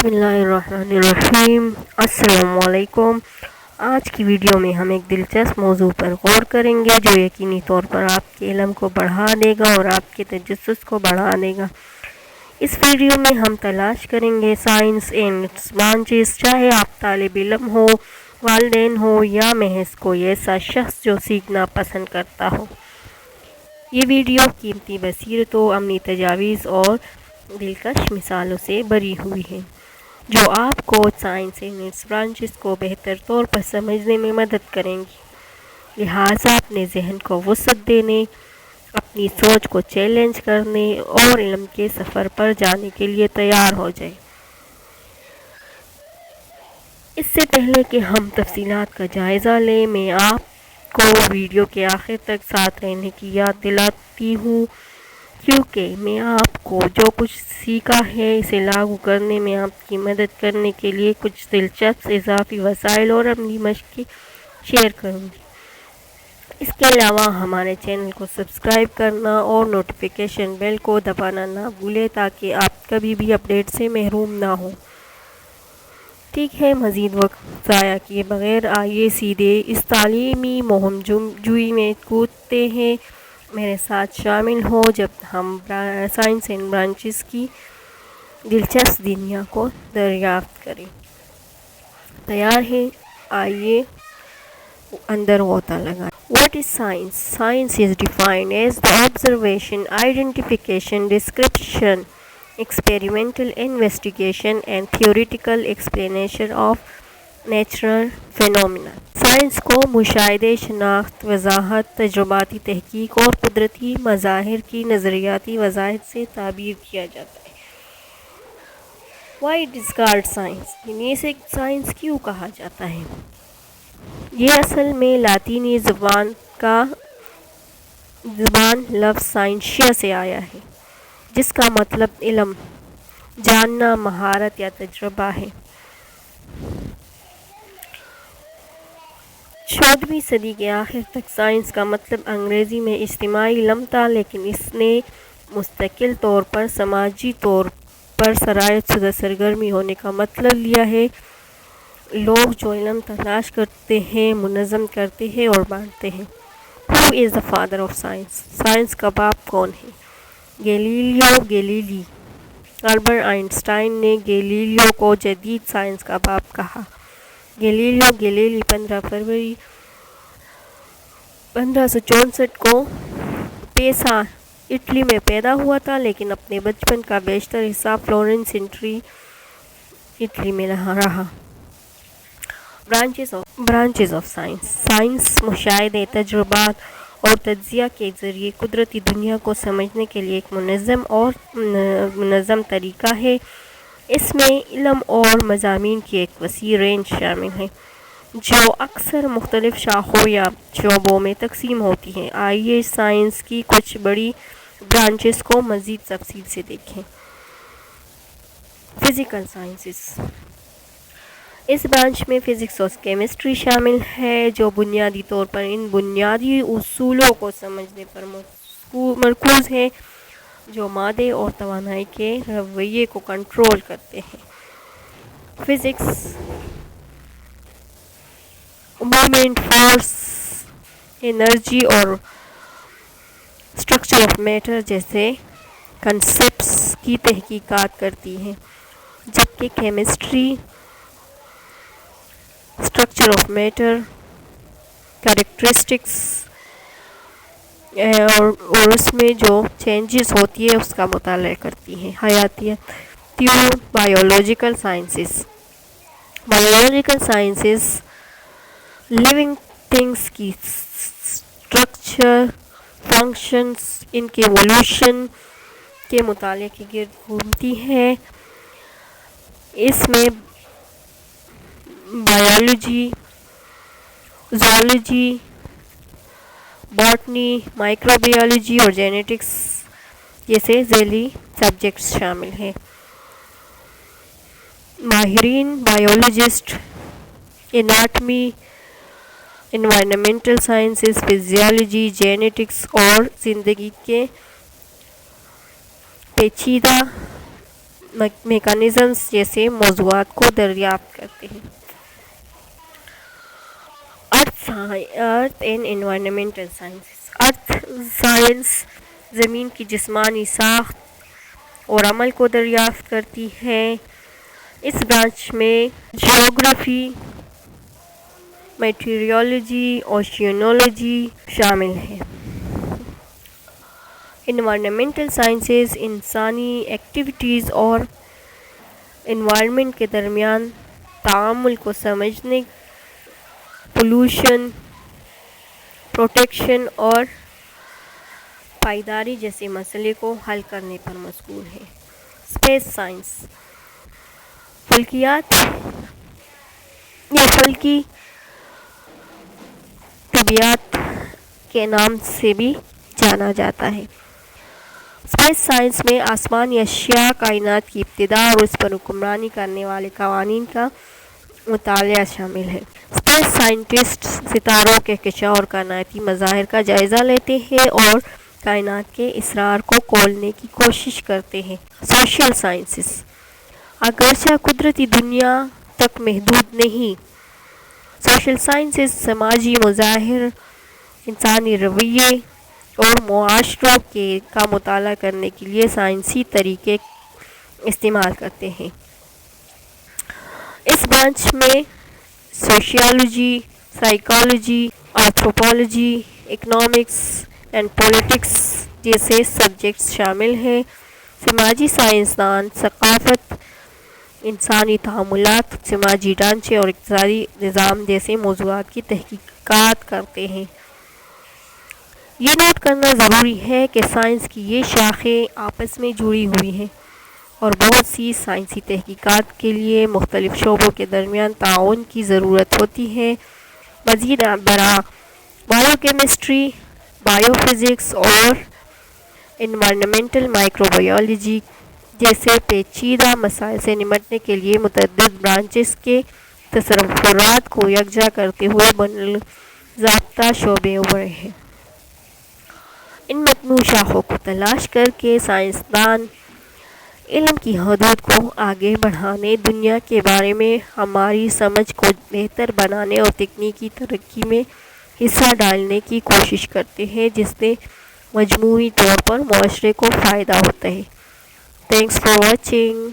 بسم اللہ الرحمن الرحیم۔ السلام علیکم۔ آج کی ویڈیو میں ہم ایک دلچسپ موضوع پر غور کریں گے جو یقینی طور پر آپ کے علم کو بڑھا دے گا اور آپ کے تجسس کو بڑھا دے گا۔ اس ویڈیو میں ہم تلاش کریں گے سائنس اینڈ اٹس برانچز، چاہے آپ طالب علم ہو، والدین ہو یا محض کوئی ایسا شخص جو سیکھنا پسند کرتا ہو۔ یہ ویڈیو قیمتی بصیرتوں، عملی تجاویز اور دلکش مثالوں سے بھری ہوئی ہے جو آپ کو سائنس اینڈ اٹس برانچز کو بہتر طور پر سمجھنے میں مدد کریں گی۔ لہٰذا اپنے ذہن کو وسعت دینے، اپنی سوچ کو چیلنج کرنے اور علم کے سفر پر جانے کے لیے تیار ہو جائیں۔ اس سے پہلے کہ ہم تفصیلات کا جائزہ لیں، میں آپ کو ویڈیو کے آخر تک ساتھ رہنے کی یاد دلاتی ہوں، کیونکہ میں آپ کو جو کچھ سیکھا ہے اسے لاگو کرنے میں آپ کی مدد کرنے کے لیے کچھ دلچسپ اضافی وسائل اور عملی مشقیں شیئر کروں گی۔ اس کے علاوہ ہمارے چینل کو سبسکرائب کرنا اور نوٹیفیکیشن بیل کو دبانا نہ بھولیں تاکہ آپ کبھی بھی اپڈیٹ سے محروم نہ ہوں۔ ٹھیک ہے، مزید وقت ضائع کیے بغیر آئیے سیدھے اس تعلیمی مہم جوئی میں کودتے ہیں۔ میرے ساتھ شامل ہو جب ہم سائنس اینڈ برانچز کی دلچسپ دنیا کو دریافت کریں۔ تیار ہیں؟ آئیے اندر غوطہ لگائیں۔ What is science? Science is defined as the observation, identification, description, experimental investigation and theoretical explanation of natural phenomena. Science کو مشاہدے، شناخت، وضاحت، تجرباتی تحقیق اور قدرتی مظاہر کی نظریاتی وضاحت سے تعبیر کیا جاتا ہے۔ Why it is called science؟ اسے سائنس کیوں کہا جاتا ہے؟ یہ اصل میں لاطینی زبان لفظ سائنشیا سے آیا ہے، جس کا مطلب علم، جاننا، مہارت یا تجربہ ہے۔ 14ویں صدی کے آخر تک سائنس کا مطلب انگریزی میں اجتماعی علم تھا، لیکن اس نے مستقل طور پر سماجی طور پر سرایت شدہ سرگرمی ہونے کا مطلب لیا ہے۔ لوگ جو علم تلاش کرتے ہیں، منظم کرتے ہیں اور بانٹتے ہیں۔ Who is the father of science؟ Science کا باپ کون ہے؟ Galileo Galilei. البرٹ آئنسٹائن نے گیلیلیو کو جدید سائنس کا باپ کہا۔ گیلیلیو گیلیلی 15 فروری 1564 کو پیسا، اٹلی میں پیدا ہوا تھا، لیکن اپنے بچپن کا بیشتر حصہ فلورنس، اٹلی میں رہا۔ Branches of science. سائنس مشاہدے، تجربات اور تجزیہ کے ذریعے قدرتی دنیا کو سمجھنے کے لیے ایک منظم طریقہ ہے۔ اس میں علم اور مضامین کی ایک وسیع رینج شامل ہے، جو اکثر مختلف شاخوں یا شعبوں میں تقسیم ہوتی ہیں۔ آئیے سائنس کی کچھ بڑی برانچز کو مزید تفصیل سے دیکھیں۔ Physical sciences. اس برانچ میں فزکس اور کیمسٹری شامل ہے، جو بنیادی طور پر ان بنیادی اصولوں کو سمجھنے پر مرکوز ہے جو مادے اور توانائی کے رویے کو کنٹرول کرتے ہیں۔ فزکس مومنٹ، فورس، انرجی اور اسٹرکچر آف میٹر جیسے کنسیپٹس کی تحقیقات کرتی ہے، جبکہ chemistry structure of matter, characteristics اور اس میں جو چینجز ہوتی ہے اس کا مطالعہ کرتی ہے۔ حیاتیات۔ Biological sciences. Biological sciences living things کی اسٹرکچر، فنکشنز، ان کے ایوولوشن کے مطالعے کے گرد گھومتی ہے۔ اس میں بائیولوجی، زوالوجی، باٹنی، مائکروبیولوجی اور جینیٹکس جیسے ذیلی سبجیکٹس شامل ہیں۔ ماہرین biologist, anatomy, environmental sciences, physiology, genetics اور زندگی کے پیچیدہ میکانزمز جیسے موضوعات کو دریافت کرتے ہیں۔ Earth and environmental sciences. Earth science زمین کی جسمانی ساخت اور عمل کو دریافت کرتی ہے۔ اس برانچ میں جیوگرافی، میٹیورولوجی، اوشینولوجی شامل ہے۔ انوائرمنٹل سائنسز انسانی ایکٹیویٹیز اور انوائرمنٹ کے درمیان تعامل کو سمجھنے، پولوشن، پروٹیکشن اور پائیداری جیسے مسئلے کو حل کرنے پر مشغول ہے۔ Space science. فلکیات یا فلکی طبیعیات کے نام سے بھی جانا جاتا ہے۔ اسپیس سائنس میں آسمانی اشیاء، کائنات کی ابتدا اور اس پر حکمرانی کرنے والے قوانین کا مطالعہ شامل ہے۔ اسپیس سائنٹسٹ ستاروں کے انکشاف اور کائناتی مظاہر کا جائزہ لیتے ہیں اور کائنات کے اسرار کو کھولنے کی کوشش کرتے ہیں۔ سوشل سائنسز اگرچہ قدرتی دنیا تک محدود نہیں، سوشل سائنسز سماجی مظاہر، انسانی رویے اور معاشروں کا مطالعہ کرنے کے لیے سائنسی طریقے استعمال کرتے ہیں۔ اس برانچ میں sociology, psychology, anthropology, economics and politics جیسے سبجیکٹس شامل ہیں۔ سماجی سائنسدان ثقافت، انسانی تعاملات، سماجی ڈھانچے اور اقتصادی نظام جیسے موضوعات کی تحقیقات کرتے ہیں۔ یہ نوٹ کرنا ضروری ہے کہ سائنس کی یہ شاخیں آپس میں جڑی ہوئی ہیں اور بہت سی سائنسی تحقیقات کے لیے مختلف شعبوں کے درمیان تعاون کی ضرورت ہوتی ہے۔ مزید برآں بائیو کیمسٹری، بائیو فزکس اور انوائرمنٹل مائکرو بایولوجی جیسے پیچیدہ مسائل سے نمٹنے کے لیے متعدد برانچز کے تصورات کو یکجا کرتے ہوئے باضابطہ شعبے ابھرے ہیں۔ ان متنوع شاخوں کو تلاش کر کے سائنسدان علم کی حدود کو آگے بڑھانے، دنیا کے بارے میں ہماری سمجھ کو بہتر بنانے اور تکنیکی ترقی میں حصہ ڈالنے کی کوشش کرتے ہیں، جس سے مجموعی طور پر معاشرے کو فائدہ ہوتا ہے۔ Thanks for watching.